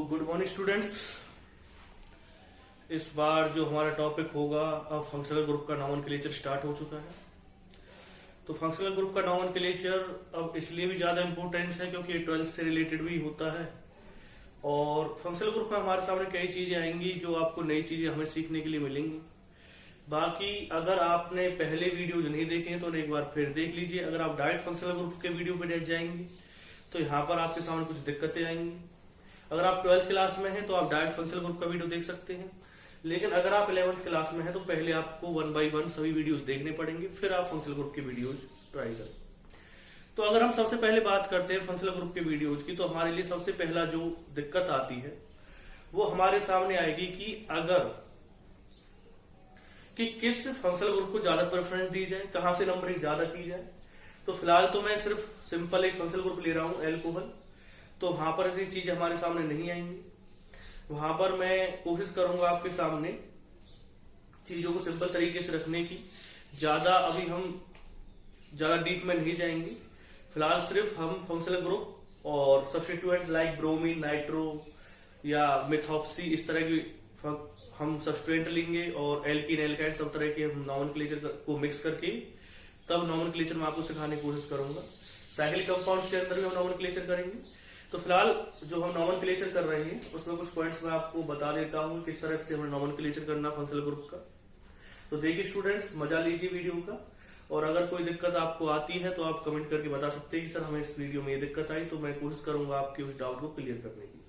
Good morning students. इस बार जो हमारा टॉपिक होगा, अब फंक्शनल ग्रुप का नॉमेनक्लेचर स्टार्ट हो चुका है। तो फंक्शनल ग्रुप का नॉमेनक्लेचर अब इसलिए भी ज्यादा इंपॉर्टेंस है क्योंकि 12th से रिलेटेड भी होता है। और फंक्शनल ग्रुप में हमारे सामने कई चीजें आएंगी जो आपको नई चीजें हमें सीखने के लिए मिलेंगी। बाकी अगर आपने पहले वीडियो नहीं देखे हैं तो उन्हें एक बार फिर देख लीजिए। अगर आप डायरेक्ट फंक्शनल ग्रुप के वीडियो पे बैठ जाएंगे तो यहाँ पर आपके सामने कुछ दिक्कतें आएंगी। अगर आप 12th क्लास में हैं तो आप डायरेक्ट फंक्शनल ग्रुप का वीडियो देख सकते हैं, लेकिन अगर आप 11th क्लास में हैं तो पहले आपको 1 by 1 सभी वीडियोस देखने पड़ेंगे, फिर आप फंक्शनल ग्रुप के वीडियोस ट्राई करें। तो अगर हम सबसे पहले बात करते हैं फंक्शनल ग्रुप के वीडियोस की, तो हमारे लिए सबसे पहला जो दिक्कत आती है वो हमारे सामने आएगी कि किस फंक्शनल ग्रुप को ज्यादा प्रेफरेंस दी जाए, कहां से नंबरिंग ज्यादा की जाए। तो फिलहाल तो मैं सिर्फ सिंपल एक फंक्शनल ग्रुप ले रहा हूं, एल्कोहल। तो वहां पर इतनी चीजें हमारे सामने नहीं आएंगी। वहां पर मैं कोशिश करूंगा आपके सामने चीजों को सिंपल तरीके से रखने की। अभी हम ज्यादा डीप में नहीं जाएंगे। फिलहाल सिर्फ हम फंक्शनल ग्रुप और सब्स्टिट्यूएंट लाइक ब्रोमीन, नाइट्रो या मिथॉक्सी, इस तरह की हम सब्स्टिट्यूएंट लेंगे और एल्कीन, एल्काइन, सब तरह के नॉमेनक्लेचर को मिक्स करके तब नॉमेनक्लेचर में आपको सिखाने की कोशिश करूंगा। साइक्लिक कंपाउंड्स के अंदर भी हम नॉमेनक्लेचर करेंगे। तो फिलहाल जो हम नॉमेनक्लेचर कर रहे हैं उसमें कुछ पॉइंट्स मैं आपको बता देता हूं किस तरह से हमें नॉमेनक्लेचर करना फंक्शनल ग्रुप का। तो देखिए स्टूडेंट्स, मजा लीजिए वीडियो का, और अगर कोई दिक्कत आपको आती है तो आप कमेंट करके बता सकते हैं कि सर हमें इस वीडियो में ये दिक्कत आई, तो मैं कोशिश करूंगा आपके उस डाउट को क्लियर करने की।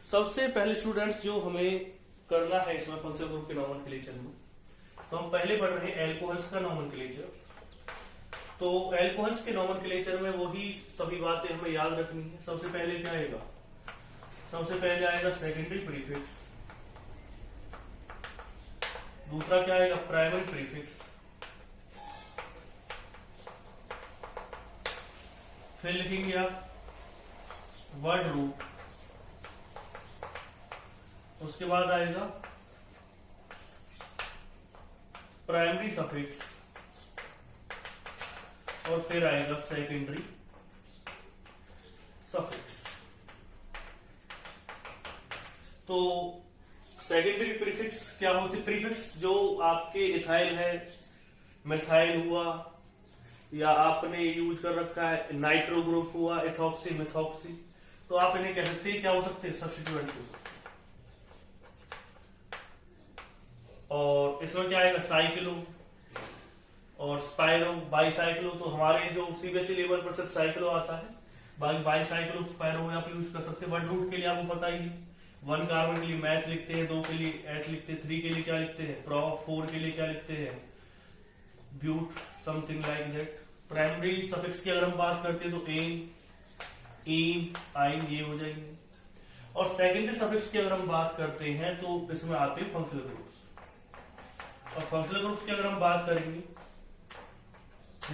सबसे पहले स्टूडेंट्स जो हमें करना है इसमें फंक्शनल ग्रुप के नॉमेनक्लेचर में, तो हम पहले पढ़ रहे हैं एल्कोहल्स का नॉमेनक्लेचर। तो एल्कोहल्स के नॉमेनक्लेचर में वही सभी बातें हमें याद रखनी है। सबसे पहले क्या आएगा? सबसे पहले आएगा सेकेंडरी प्रीफिक्स। दूसरा क्या आएगा? Primary prefix. फिर लिखेंगे आप वर्ड रूट। उसके बाद आएगा प्राइमरी सफिक्स और फिर आएगा सेकेंडरी सफिक्स। तो सेकेंडरी प्रीफिक्स क्या होती है? प्रीफिक्स जो आपके इथाइल है, मिथाइल हुआ, या आपने यूज कर रखा है नाइट्रो ग्रुप हुआ, इथॉक्सी, मिथॉक्सी, तो आप इन्हें कह सकते हैं क्या हो सकते हैं? सब्स्टिट्यूएंट्स हो सकते हैं। और इसमें क्या आएगा? साइक्लो और स्पाइरो, बाईसाइक्लो। तो हमारे जो सीबीएसई लेवल पर सिर्फ साइक्लो आता है, बाकी बाईसाइक्लो, स्पाइरो आप यूज कर सकते हैं। वर्ड रूट के लिए आपको पता ही है, 1 कार्बन के लिए मैथ लिखते हैं, 2 के लिए एच लिखते हैं, 3 के लिए क्या लिखते हैं? प्रो, 4 के लिए क्या लिखते हैं? ब्यूट, something like that. Primary suffix की अगर हम बात करते हैं तो एन, ईन, आइन, ये हो जाएंगे। और सेकेंडरी सफिक्स की अगर हम बात करते हैं तो इसमें आते हैं फंक्शनल ग्रुप्स। और फंक्शनल ग्रुप्स की अगर हम बात करेंगे,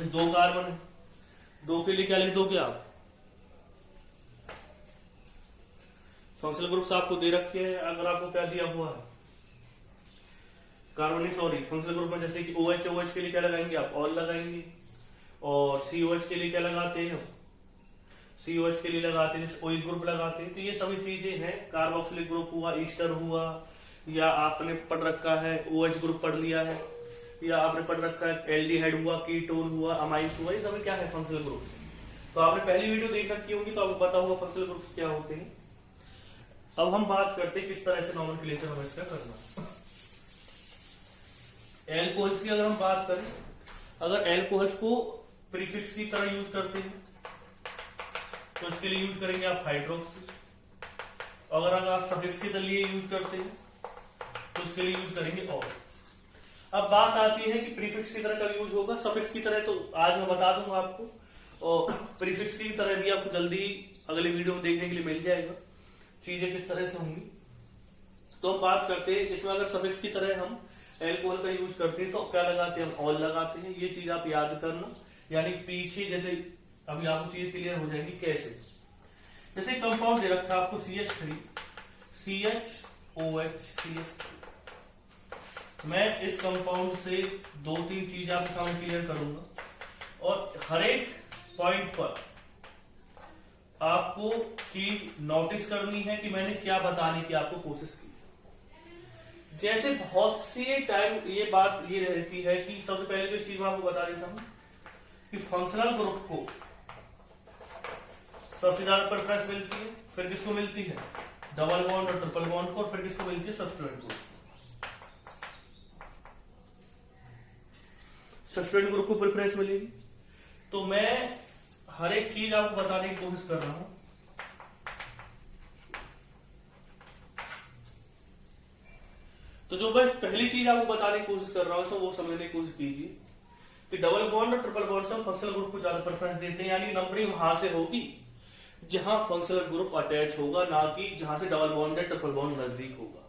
2 कार्बन है, 2 के लिए क्या लिख दोगे आप? फंक्शनल ग्रुप्स आपको दे रखे हैं। अगर आपको क्या दिया हुआ है? कार्बन, फंक्शनल ग्रुप में जैसे कि OH, OH के लिए क्या लगाएंगे आप? ऑल लगाएंगे। और COH के लिए क्या लगाते हैं हम? COH के लिए लगाते हैं, OH ग्रुप लगाते हैं। तो ये सभी चीजें हैं। कार्बोक्सिलिक ग्रुप हुआ, ईस्टर हुआ, या आपने पढ़ रखा है OH ग्रुप पढ़ लिया है, या आपने पढ़ रखा है एल्डिहाइड हुआ, कीटोन हुआ, अमाइंस हुआ, ये सभी क्या है? Functional groups. तो आपने पहली वीडियो देख रखी होगी तो आपको पता होगा फंक्शनल ग्रुप्स क्या होते हैं। अब हम बात करते हैं किस तरह से नॉमेनक्लेचर हमें इसका करना। एल्कोहल्स की अगर हम बात करें, अगर एल्कोहल्स को प्रीफिक्स की तरह यूज करते हैं तो इसके लिए यूज करेंगे आप हाइड्रोक्सी। अगर आप सफिक्स के लिए यूज करते हैं तो उसके लिए यूज करेंगे ऑल। अब बात आती है कि प्रीफिक्स की तरह कब यूज होगा। सफिक्स की तरह तो आज मैं बता दूंगा आपको, और प्रीफिक्स की तरह भी आपको जल्दी अगले वीडियो में देखने के लिए मिल जाएगा चीजें किस तरह से होंगी। तो हम बात करते हैं इसमें अगर सफिक्स की तरह हम एल्कोहल का यूज करते हैं तो क्या लगाते हैं? हम ऑल लगाते हैं। ये चीज आप याद करना, यानी पीछे जैसे अभी आपको चीज क्लियर हो जाएगी कैसे। जैसे कंपाउंड दे रखा है आपको CH3, CHOH, CH3। मैं इस कंपाउंड से 2-3 चीज आपके सामने क्लियर करूंगा, और हर एक पॉइंट पर आपको चीज नोटिस करनी है कि मैंने क्या बताने की आपको कोशिश की। जैसे बहुत से टाइम ये बात ये रहती है कि सबसे पहले जो चीज मैं आपको बता देता हूं कि फंक्शनल ग्रुप को सबसे ज्यादा प्रेफरेंस मिलती है, फिर किसको मिलती है डबल बॉन्ड और ट्रिपल बॉन्ड को, और फिर किसको मिलती है सब्स्टिट्यूएंट ग्रुप। सब्स्टिट्यूएंट ग्रुप को प्रेफरेंस मिलेगी। तो मैं हर एक चीज आपको बताने की कोशिश कर रहा हूं। तो जो मैं पहली चीज आपको बताने की कोशिश कर रहा हूं वो समझने की कोशिश कीजिए कि डबल बॉन्ड और ट्रिपल बॉन्ड से हम फंक्शनल ग्रुप को ज्यादा प्रेफरेंस देते हैं, यानी नंबरिंग वहां से होगी जहां फंक्शनल ग्रुप अटैच होगा, ना कि जहां से डबल बॉन्ड या ट्रिपल बॉन्ड नजदीक होगा।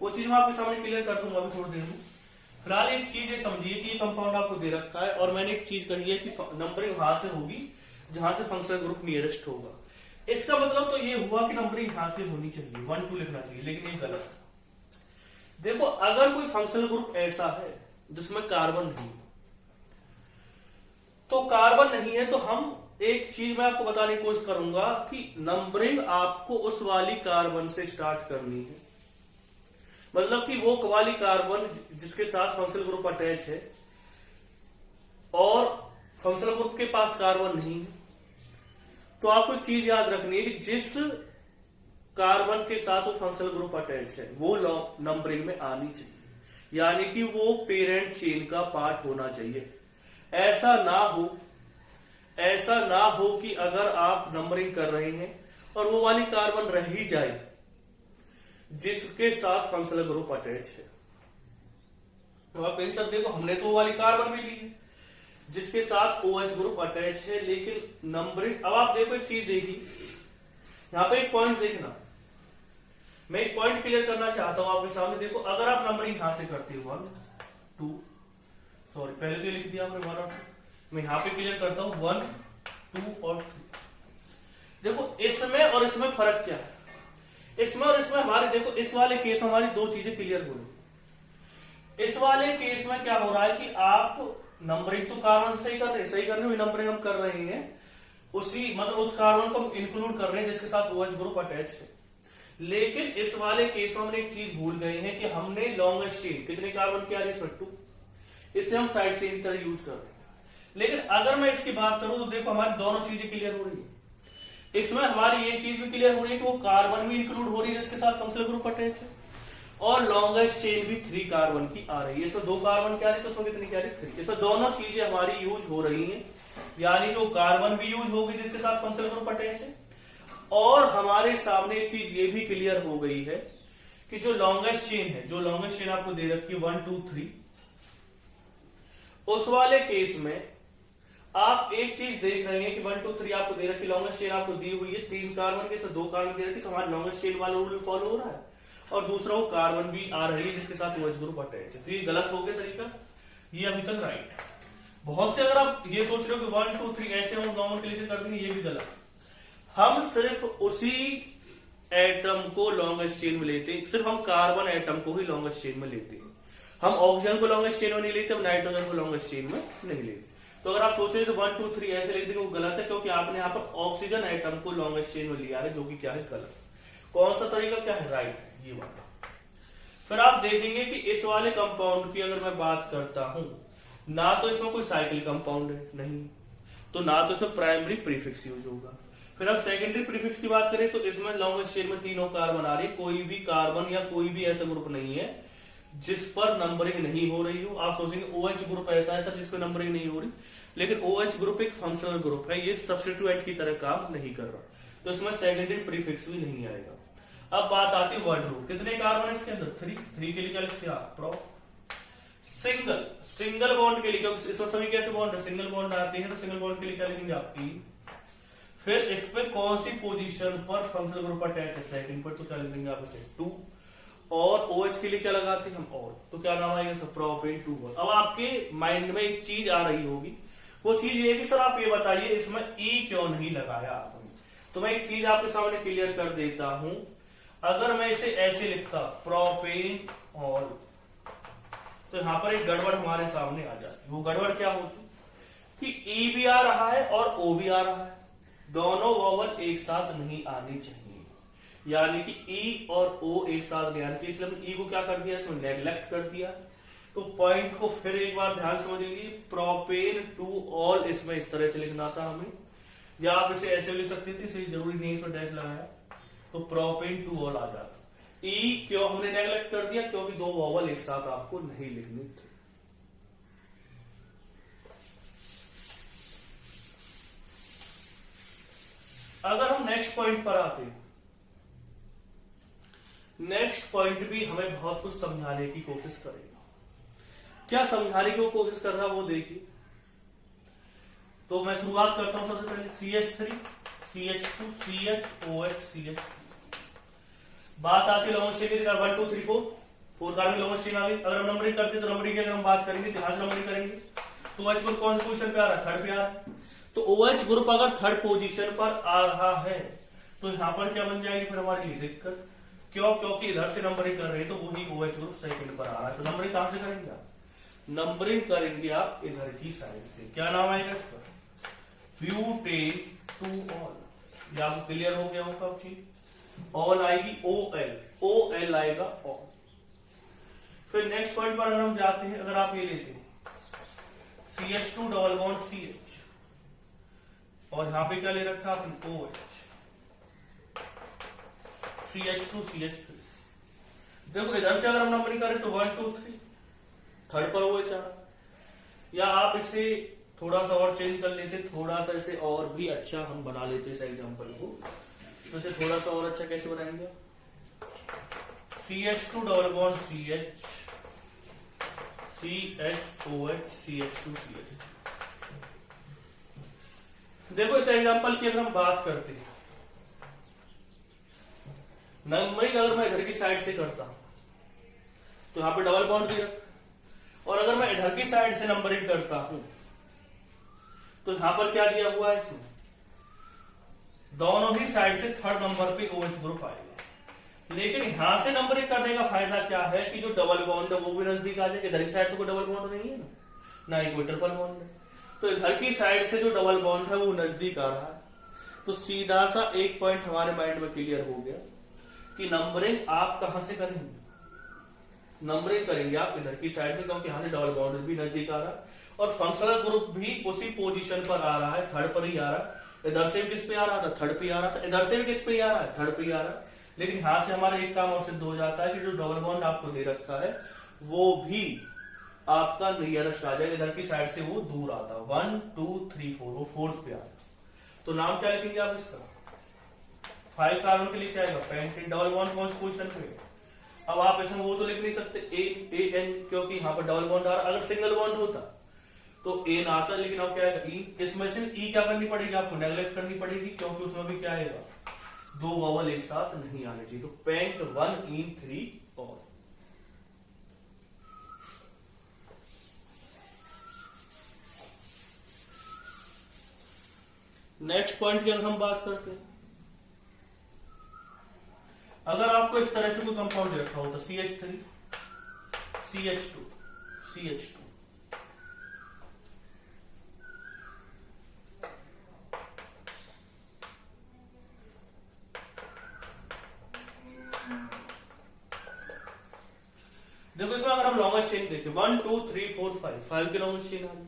वो चीज मैं आपके सामने क्लियर कर दूंगा अभी थोड़ी देर में। फिलहाल एक चीज ये समझिए कि ये कंपाउंड आपको दे रखा है और मैंने एक चीज कही है कि नंबरिंग वहां से होगी जहां से फंक्शनल ग्रुप नियरेस्ट होगा। इसका मतलब तो ये हुआ कि नंबरिंग यहां से होनी चाहिए, 1 2 लिखना चाहिए, लेकिन ये गलत है। देखो अगर कोई फंक्शनल ग्रुप ऐसा है जिसमें कार्बन नहीं, तो कार्बन नहीं है तो हम एक चीज मैं आपको बताने की कोशिश करूंगा कि नंबरिंग आपको उस वाली कार्बन से स्टार्ट करनी है। मतलब कि वो वाली कार्बन जिसके साथ फंक्शनल ग्रुप अटैच है और फंक्शनल ग्रुप के पास कार्बन नहीं है, तो आपको एक चीज याद रखनी है कि जिस कार्बन के साथ वो फंक्शनल ग्रुप अटैच है वो नंबरिंग में आनी चाहिए, यानी कि वो पेरेंट चेन का पार्ट होना चाहिए। ऐसा ना हो कि अगर आप नंबरिंग कर रहे हैं और वो वाली कार्बन रह ही जाए जिसके साथ फंक्शनल ग्रुप अटैच है। तो आप कह सकते हो हमने तो वो वाली कार्बन भी ली है जिसके साथ OH ग्रुप अटैच है, लेकिन नंबरिंग, अब आप देखो एक चीज देखी, यहां पे एक पॉइंट देखना, मैं एक पॉइंट क्लियर करना चाहता हूं आपके सामने। देखो अगर आप नंबरिंग यहां से करते हो 1 2, सॉरी पहले तो ये लिख दिया आपने 1 और 2, मैं यहां पे क्लियर करता हूं 1 2 और 3। देखो इसमें और इसमें फर्क क्या है, इसमें और इसमें हमारे, देखो इस वाले केस में हमारी दो चीजें क्लियर हो रही। इस वाले केस में क्या हो रहा है कि आप नंबरिंग तो कार्बन से सही कर रहे हो, नंबरिंग हम कर रहे हैं उसी, मतलब उस कार्बन को हम इंक्लूड कर रहे हैं जिसके साथ OH ग्रुप अटैच है। लेकिन इस वाले केस में हमने एक चीज भूल गए हैं कि हमने लॉन्गेस्ट चेन कितने कार्बन की आ रही है, 2, इससे हम साइड चेन की तरह यूज कर रहे हैं। लेकिन अगर मैं इसकी बात करूं तो देखो हमारी दोनों चीजें क्लियर हो रही है। इसमें हमारी ये चीज भी क्लियर हो रही है कि वो कार्बन भी इंक्लूड हो रही है जिसके साथ फंक्शनल ग्रुप अटैच है, और लॉन्गेस्ट चेन भी 3 कार्बन की आ रही है। इसमें 2 कार्बन क्या आ रही है तो उसमें कितनी क्या आ रही है 3। इसमें दोनों चीजें हमारी यूज हो रही हैं, यानी कि वो कार्बन भी यूज होगी जिसके साथ फंक्शनल ग्रुप अटैच है, और हमारे सामने एक चीज ये भी क्लियर हो गई है कि जो लॉन्गेस्ट चेन है, जो लॉन्गेस्ट चेन आपको दे रखी है 1 2 3, उस वाले केस में आप एक चीज देख रहे हैं कि 1 2 3 आपको दे रखी, लॉन्गेस्ट चेन आपको दी हुई है 3 कार्बन के साथ 2 कार्बन दे रखी, तो हमारे लॉन्गेस्ट चेन वाला रूल भी फॉलो हो रहा है, और दूसरा वो कार्बन भी आ रही है जिसके साथ OH ग्रुप अटैच है। तो ये गलत हो गया तरीका, ये अभी तक राइट। बहुत से अगर आप ये सोच रहे हो कि 1 2 3 ऐसे हम नॉर्मल के लिए कर देंगे, ये भी गलत। हम सिर्फ उसी एटम को लॉन्गेस्ट चेन में लेते हैं, सिर्फ हम कार्बन एटम को ही लॉन्गेस्ट चेन में लेते हैं, हम ऑक्सीजन को लॉन्गेस्ट चेन में नहीं लेते, हम नाइट्रोजन को लॉन्गेस्ट चेन में नहीं लेते। तो अगर आप सोच रहे हो तो 1 2 3 ऐसे लिख देंगे, वो गलत है, क्योंकि आपने यहाँ पर ऑक्सीजन एटम को लॉन्गेस्ट चेन में लिया है, जो कि क्या है गलत। कौन सा तरीका क्या है, राइट है ये बात। फिर आप देखेंगे कि इस वाले कंपाउंड की अगर मैं बात करता हूं, ना तो इसमें कोई साइकिल कंपाउंड है नहीं, तो ना तो इसमें प्राइमरी प्रीफिक्स यूज होगा। फिर अब सेकेंडरी प्रीफिक्स की बात करें तो इसमें लॉन्गेस्ट चेन में 3 कार्बन आ रही, कोई भी कार्बन या कोई भी ऐसा ग्रुप नहीं है जिस पर नंबरिंग नहीं हो रही हो। आप सोचेंगे OH ग्रुप ऐसा है सर जिस पर नंबरिंग नहीं हो रही, लेकिन OH ग्रुप एक फंक्शनल ग्रुप है, ये सब्स्टिट्यूएंट की तरह काम नहीं कर रहा, तो इसमें सेकेंडरी प्रीफिक्स भी नहीं आएगा। अब बात आती है वर्ड रूट, कितने कार्बन है इसके अंदर 3 के लिए क्या लिखते हैं आप, प्रो। सिंगल बॉन्ड के लिए, क्योंकि इसमें सभी कैसे बॉन्ड है, सिंगल बॉन्ड आते हैं, तो सिंगल बॉन्ड के लिए क्या लिखेंगे आप, P। फिर इस पे कौन सी पोजीशन पर फंक्शनल ग्रुप अटैच है, सेकंड पर, तो क्या लिखेंगे आप इसे 2। और OH के लिए क्या लगाते हैं हम, और, तो क्या नाम आएगा प्रोपेन 2। अब आपके माइंड में एक चीज आ रही होगी, वो चीज ये कि सर आप ये बताइए इसमें E क्यों नहीं लगाया आपने। तो मैं एक चीज आपके सामने क्लियर कर देता हूं, अगर मैं इसे ऐसे लिखता प्रोपेन ऑल, तो यहां पर एक गड़बड़ हमारे सामने आ जाती। वो गड़बड़ क्या होती, कि ई भी आ रहा है और ओ भी आ रहा है, दोनों वॉवल एक साथ नहीं आनी चाहिए, यानी कि ई और ओ एक साथ नहीं आनी चाहिए, इसलिए हमने ई को क्या कर दिया, इसमें नेग्लेक्ट कर दिया। तो पॉइंट को फिर एक बार ध्यान समझ लीजिए, प्रोपेन टू ऑल इसमें इस तरह से लिखना था हमें, या आप इसे ऐसे लिख सकते थे, इसे जरूरी नहीं इसमें डैश लगाया, तो प्रोपेन टू ऑल आ जाता। ई क्यों हमने नेग्लेक्ट कर दिया, क्योंकि दो वॉवल एक साथ आपको नहीं लिखनी थी। अगर हम नेक्स्ट पॉइंट पर आते हैं, नेक्स्ट पॉइंट भी हमें बहुत कुछ समझाने की कोशिश करेगा। क्या समझाने की वो कोशिश कर रहा है वो देखिए। तो मैं शुरुआत करता हूं सबसे पहले CH3 CH2 CHOH CH3। बात आती है लॉन्ग चेन की, 1 2 3 4 कार्बन लॉन्ग चेन आ गई। अगर हम नंबरिंग करते हैं तो नंबरिंग की अगर हम बात करेंगे तो यहां से नंबरिंग करेंगे तो OH ग्रुप कौन सी पोजीशन पे आ रहा है, थर्ड पे आ रहा है। तो OH ग्रुप अगर थर्ड पोजीशन पर आ रहा है तो यहां पर क्या बन जाएगी फिर हमारी दिक्कत, क्यों, क्योंकि इधर से नंबरिंग कर रहे हैं तो वही OH ग्रुप सेकंड पर आ रहा है। तो नंबरिंग कहां से करेंगे आप, नंबरिंग करेंगे आप इधर की साइड से। क्या नाम आएगा इसका, ब्यूटेन टू ऑल। या आपको क्लियर हो गया होगा अब चीज। ऑल आएगी OL आएगा ऑल। फिर नेक्स्ट पॉइंट पर अगर हम जाते हैं, अगर आप ये लेते हैं CH2 डबल बॉन्ड CH और यहां पे क्या ले रखा आपने OH, CH2 CH3। देखो इधर से अगर हम नंबरिंग करें तो 1 2 3 थर्ड पर OH आ रहा, या आप इसे थोड़ा सा और चेंज कर लेते, थोड़ा सा इसे और भी अच्छा हम बना लेते इस एग्जांपल को। तो इसे थोड़ा सा और अच्छा कैसे बनाएंगे, CH2 double bond CH CHOH CH2 CH। देखो इस एग्जांपल की अगर हम बात करते हैं, नंबरिंग अगर मैं इधर की साइड से करता हूं तो यहां पे डबल बॉन्ड भी रखा, और अगर मैं इधर की साइड से नंबरिंग करता हूं तो यहां पर क्या दिया हुआ है, इसमें दोनों ही साइड से थर्ड नंबर पे OH ग्रुप आएगा। लेकिन यहां से नंबरिंग करने का फायदा क्या है कि जो डबल बॉन्ड है वो भी नजदीक आ जाए। इधर की साइड तो कोई डबल बॉन्ड नहीं है ना ही कोई ट्रिपल बॉन्ड है, तो इधर की साइड से जो डबल बॉन्ड है वो नजदीक आ रहा है। तो सीधा सा एक पॉइंट हमारे माइंड में क्लियर हो गया कि नंबरिंग आप कहां से करेंगे, नंबरिंग करेंगे आप इधर की साइड से, क्योंकि यहां से डबल बॉन्ड भी नजदीक आ रहा है और फंक्शनल ग्रुप भी उसी पोजीशन पर आ रहा है, थर्ड पर ही आ रहा है। इधर से भी किस पे आ रहा था, थर्ड पे आ रहा था, इधर से भी किस पे आ रहा है, थर्ड पे आ रहा है। लेकिन यहां से हमारा एक काम और सिद्ध हो जाता है कि जो डबल बॉन्ड आपको दे रखा है वो भी आपका नियरेस्ट आ जाएगा, इधर की साइड से वो दूर आता है। 1 2 3 4 वो फोर्थ पे आता है। तो नाम क्या लिखेंगे आप इसका, 5 कार्बन के लिए क्या आएगा, पेंटेन। डबल बॉन्ड कौन सी पोजीशन पे, अब आप इसमें वो तो लिख नहीं सकते AN, क्योंकि यहां पर डबल बॉन्ड आ रहा। अगर सिंगल बॉन्ड होता तो एन आता, लेकिन अब क्या आएगा ई। इसमें से ई क्या करनी पड़ेगी आपको, नेग्लेक्ट करनी पड़ेगी, क्योंकि उसमें भी क्या आएगा, दो वॉवल एक साथ नहीं आने चाहिए। तो paint 1 in 3 all. Next point की अगर हम बात करते हैं, अगर आपको इस तरह से कोई कंपाउंड दे रखा होता CH3 CH2 CH2, देखो इसमें अगर हम लॉन्गेस्ट चेन देखें 1 2 3 4 5 की लॉन्गेस्ट चेन आ गई।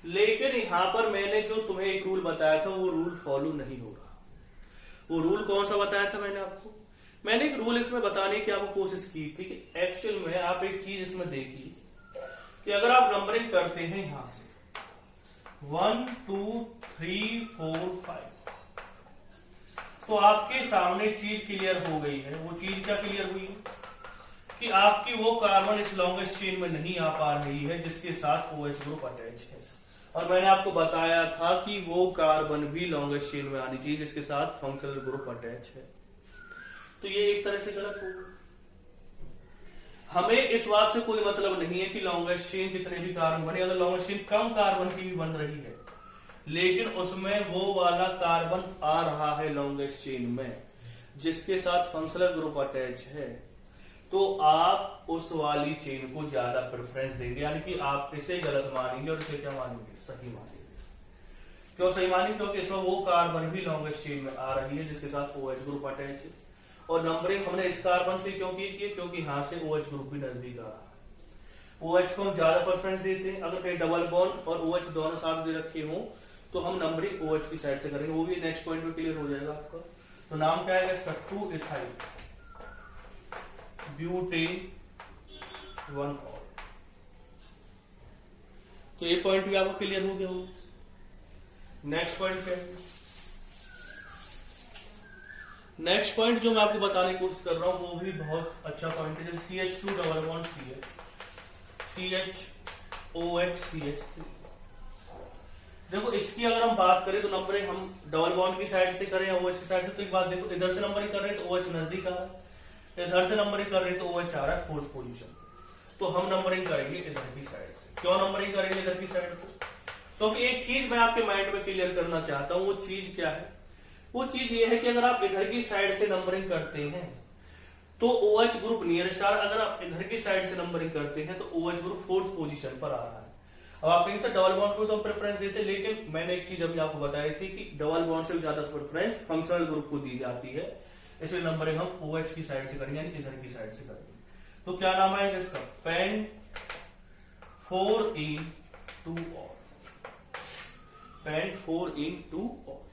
लेकिन यहां पर मैंने जो तुम्हें एक रूल बताया था वो रूल फॉलो नहीं हो रहा। वो रूल कौन सा बताया था मैंने आपको, मैंने एक रूल इसमें बताने की आपको कोशिश की थी कि एक्चुअल में आप एक चीज इसमें देखिए कि अगर आप नंबरिंग करते हैं यहां से 1 2 3 4 5, तो आपके सामने चीज क्लियर हो गई है। वो चीज क्या क्लियर हुई है कि आपकी वो कार्बन इस लॉन्गेस्ट चेन में नहीं आ पा रही है जिसके साथ OH ग्रुप अटैच है, और मैंने आपको बताया था कि वो कार्बन भी लॉन्गेस्ट चेन में आनी चाहिए जिसके साथ फंक्शनल ग्रुप अटैच है। तो ये एक तरह से गलत होगा। हमें इस बात से कोई मतलब नहीं है कि लॉन्गेस्ट चेन कितने भी कार्बन बने, अगर लॉन्गेस्ट चेन कम कार्बन की भी बन रही है लेकिन उसमें वो वाला कार्बन आ रहा है लॉन्गेस्ट चेन में जिसके साथ फंक्शनल ग्रुप अटैच है, तो आप उस वाली चेन को ज्यादा प्रेफरेंस देंगे, यानी कि आप इसे गलत मानेंगे और इसे क्या मानेंगे, सही मानेंगे। क्यों सही मानी? क्योंकि इसमें वो कार्बन भी लॉन्गेस्ट चेन में आ रही है जिसके साथ OH ग्रुप अटैच है। और नंबरिंग हमने इस कार्बन से क्यों की है? क्योंकि यहां से OH ग्रुप भी नजदीक आ रहा है। OH को हम ज्यादा प्रेफरेंस देते हैं। अगर कहीं डबल बॉन्ड और OH दोनों साथ दे रखे हो तो हम नंबरिंग OH की साइड से करेंगे, वो भी नेक्स्ट पॉइंट में क्लियर हो जाएगा आपका। तो नाम क्या है इसका? 2 इथाइल ब्यूटेन 1 ऑल। तो ये पॉइंट भी आपको क्लियर हो गया हो। नेक्स्ट पॉइंट पे नेक्स्ट पॉइंट जो मैं आपको बताने की कोशिश कर रहा हूं वो भी बहुत अच्छा पॉइंट है। जैसे CH2 डबल बॉन्ड CH देखो इसकी अगर हम बात करें तो नंबरिंग हम डबल बॉन्ड की साइड से करें या OH की साइड से, तो एक बात देखो, इधर से नंबरिंग कर रहे हैं तो OH नजदीक आ रहा है, इधर से नंबरिंग कर रहे हैं तो OH आ रहा है 4th पोजीशन। तो हम नंबरिंग करेंगे इधर की साइड से। क्यों नंबरिंग करेंगे इधर की साइड से? क्योंकि एक चीज मैं आपके माइंड में क्लियर करना चाहता हूं। वो चीज क्या है? वो चीज ये है कि अगर आप इधर की साइड से नंबरिंग करते हैं तो OH ग्रुप नियर स्टार, अगर आप इधर की साइड से नंबरिंग करते हैं तो OH ग्रुप 4th पोजीशन पर आ रहा है। अब आप कहेंगे सर डबल बॉन्ड को तो हम प्रेफरेंस देते हैं, लेकिन मैंने एक चीज अभी आपको बताई थी कि डबल बॉन्ड से ज्यादा प्रेफरेंस फंक्शनल ग्रुप को दी जाती है, इसलिए नंबरिंग हम OH की साइड से करेंगे, यानी इधर की साइड से करेंगे। तो क्या नाम आएगा इसका? Pen 4in2 all. Pen 4in2 all.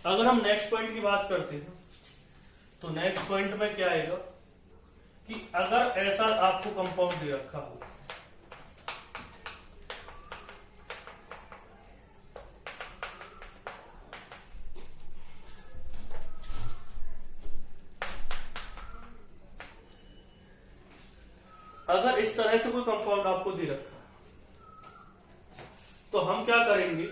अगर हम नेक्स्ट पॉइंट की बात करते हैं तो नेक्स्ट पॉइंट में क्या आएगा कि अगर ऐसा आपको कंपाउंड दे रखा हो, अगर इस तरह से कोई कंपाउंड आपको दे रखा है तो हम क्या करेंगे?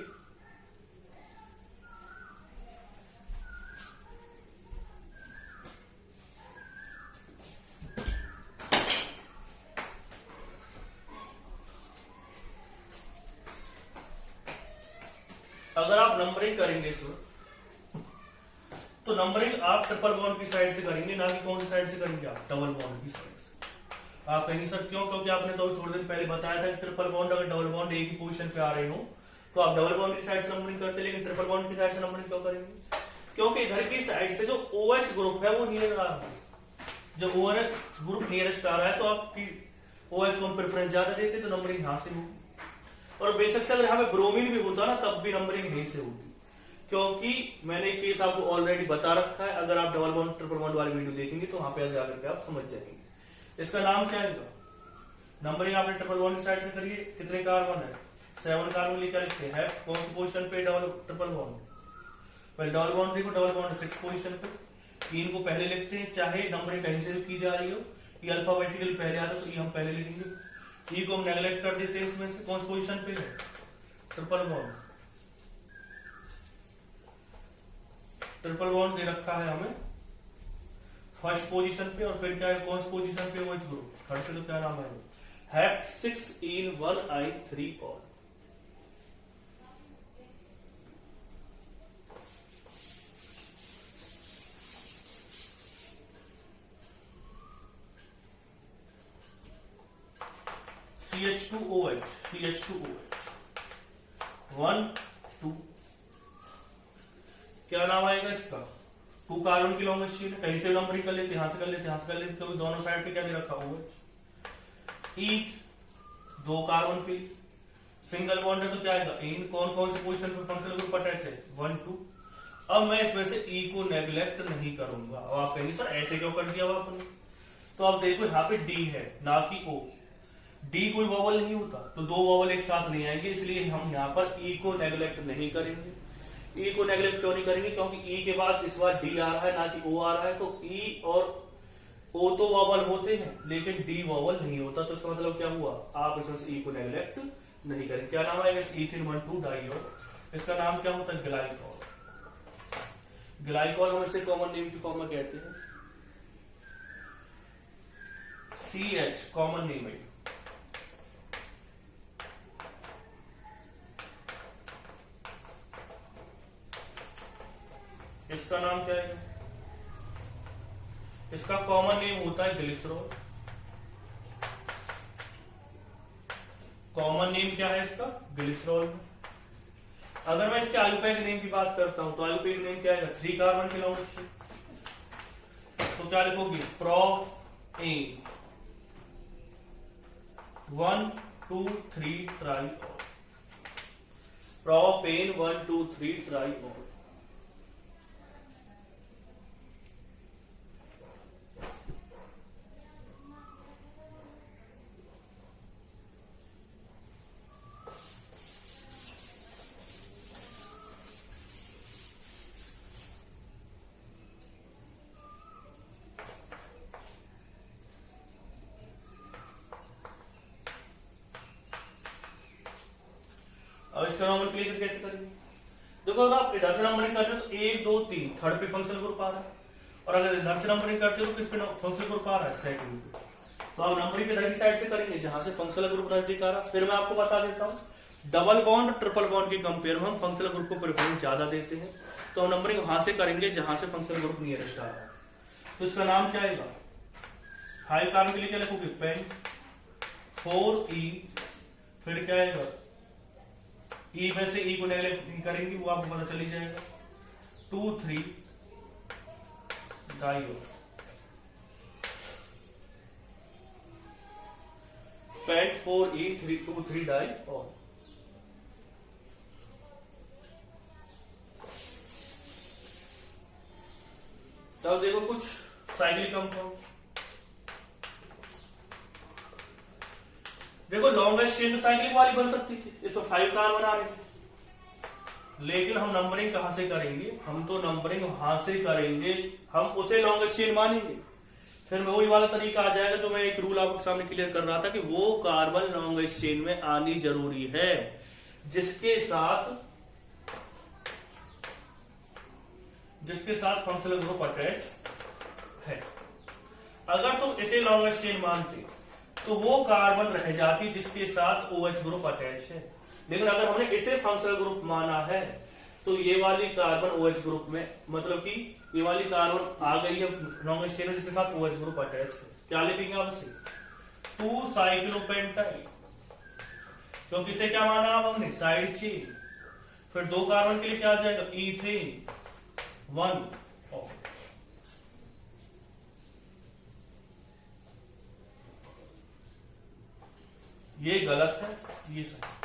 अगर आप नंबरिंग करेंगे इसमें तो नंबरिंग आप ट्रिपल बॉन्ड की साइड से करेंगे, ना कि कौन सी साइड से करेंगे? आप डबल बॉन्ड की साइड से। आप कहेंगे सर क्यों? क्योंकि आपने तो थोड़े दिन पहले बताया था कि ट्रिपल बॉन्ड अगर डबल बॉन्ड एक ही पोजीशन पे आ रहे हो तो आप डबल बॉन्ड की साइड से नंबरिंग करते, लेकिन ट्रिपल बॉन्ड की साइड से नंबरिंग क्यों करेंगे? क्योंकि इधर की साइड से जो OH ग्रुप है वो नियर आ रहा है। जब OH ग्रुप नियरेस्ट आ रहा है तो आपकी OH को हम प्रेफरेंस ज्यादा देते तो नंबरिंग यहां से होगी। और बेशक से अगर यहाँ पे ब्रोमीन भी होता ना तब भी नंबरिंग यहीं से होगी, क्योंकि मैंने केस आपको ऑलरेडी बता रखा है। अगर आप डबल बॉन्ड ट्रिपल बॉन्ड वाली वीडियो देखेंगे तो वहां पे जाकर के आप समझ जाएंगे। इसका नाम क्या है? नंबरिंग आपने ट्रिपल बॉन्ड की साइड से करिए। कितने कार्बन है? 7 कार्बन लिए क्या लिखते हैं? कौन सी पोजीशन पे डबल ट्रिपल बॉन्ड? पहले डबल बॉन्ड देखो, डबल बॉन्ड 6 पोजीशन पे। 3 को पहले लिखते हैं, चाहे नंबरिंग कहीं से भी की जा रही हो। ये अल्फाबेटिकली पहले आता है तो ये हम पहले लिखेंगे। ई को हम नेग्लेक्ट कर देते हैं इसमें से। कौन सी पोजीशन पे है? Triple bond. ट्रिपल बॉन्ड दे रखा है हमें फर्स्ट पोजीशन पे, और फिर क्या है? कौन सी पोजीशन पे? OH ग्रुप थर्ड पे। तो क्या नाम है? हैप 6in1i3 ऑल। CH2OH 1 2। क्या नाम आएगा इसका? 2 कार्बन की लॉन्गेस्ट चेन है, कहीं से नंबरिंग कर लेते, यहां से कर लेते, यहां से कर लेते, तो दोनों साइड पे क्या दे रखा? OH। ईथ 2 कार्बन पे सिंगल बॉन्ड है तो क्या आएगा? इन। कौन कौन सी पोजीशन पे फंक्शनल ग्रुप अटैच है? 1 2। अब मैं इसमें से ई को नेग्लेक्ट नहीं करूंगा। अब आप कहेंगे सर ऐसे क्यों कर दिया आपने? तो आप देखो यहाँ पे डी है ना कि ओ। डी कोई वॉवल नहीं होता तो 2 वॉवल एक साथ नहीं आएंगे, इसलिए हम यहाँ पर ई को नेग्लेक्ट नहीं करेंगे। ई को नेग्लेक्ट क्यों नहीं करेंगे? क्योंकि ई के बाद इस बार डी आ रहा है ना कि ओ आ रहा है, तो ई और ओ तो वॉवल होते हैं लेकिन डी वॉवल नहीं होता, तो इसका मतलब क्या हुआ? आप इसमें से ई को नेग्लेक्ट नहीं करेंगे। क्या नाम आएगा? Ethane 1 2 diol. इसका नाम क्या होता है? ग्लाइकॉल। ग्लाइकॉल हम इसे कॉमन नेम की फॉर्म में कहते हैं CH, कॉमन नेम है। इसका नाम क्या है? इसका कॉमन नेम होता है ग्लिसरॉल। कॉमन नेम क्या है इसका? ग्लिसरॉल। अगर मैं इसके आयुपैक नेम की बात करता हूं तो आयुपैक नेम क्या है? 3 कार्बन की लॉन्ग चेन। तो क्या लिखोगे? प्रोपेन 1 2 3 ट्राइऑल। प्रोपेन 1 2 3 ट्राइऑल। अब इसका नॉमेनक्लेचर कैसे करेंगे? देखो अगर आप इधर से नंबरिंग करते हो तो 1 2 3 थर्ड पे फंक्शनल ग्रुप आ रहा है, और अगर इधर से नंबरिंग करते हो तो किस पे फंक्शनल ग्रुप आ रहा है? सेकंड पे। तो आप नंबरिंग इधर की साइड से करेंगे जहां से फंक्शनल ग्रुप नजदीक आ रहा है। फिर मैं आपको बता देता हूं, डबल बॉन्ड ट्रिपल बॉन्ड की कंपेयर में हम फंक्शनल ग्रुप को प्रेफरेंस ज्यादा देते हैं, तो हम नंबरिंग वहां से करेंगे जहां से फंक्शनल ग्रुप नियरेस्ट आ रहा है। तो इसका नाम क्या आएगा? 5 कार्बन के लिए क्या लिखोगे? पेन 4E, फिर क्या आएगा? ई में से ई को नेगलेक्ट करेंगे, वो आपको पता चली जाएगा। 2 3 डाइओ। Paint 4E 2 3 diol. तब देखो कुछ साइक्लिक कंपाउंड। देखो लॉन्गेस्ट चेन साइक्लिक वाली बन सकती थी, इसमें 5 कार्बन आ रहे थे, लेकिन हम नंबरिंग कहां से करेंगे? हम तो नंबरिंग वहां से करेंगे, हम उसे लॉन्गेस्ट चेन मानेंगे। फिर वही वाला तरीका आ जाएगा जो मैं एक रूल आपके सामने क्लियर कर रहा था कि वो कार्बन लॉन्गेस्ट चेन में आनी जरूरी है जिसके साथ फंक्शनल ग्रुप अटैच है। अगर तुम इसे लॉन्गेस्ट चेन मानते तो वो कार्बन रह जाती जिसके साथ OH ग्रुप अटैच है, लेकिन अगर हमने इसे फंक्शनल ग्रुप माना है तो ये वाली कार्बन OH ग्रुप में, मतलब कि ये वाली कार्बन आ गई है लॉन्गेस्ट चेन में जिसके साथ OH ग्रुप अटैच है। क्या लिखेंगे आप इसे? 2 साइक्लोपेंटाइल, क्योंकि इसे क्या माना आप हमने? Side chain. फिर 2 कार्बन के लिए क्या आ जाएगा? ईथेन 1। ये गलत है, ये सही।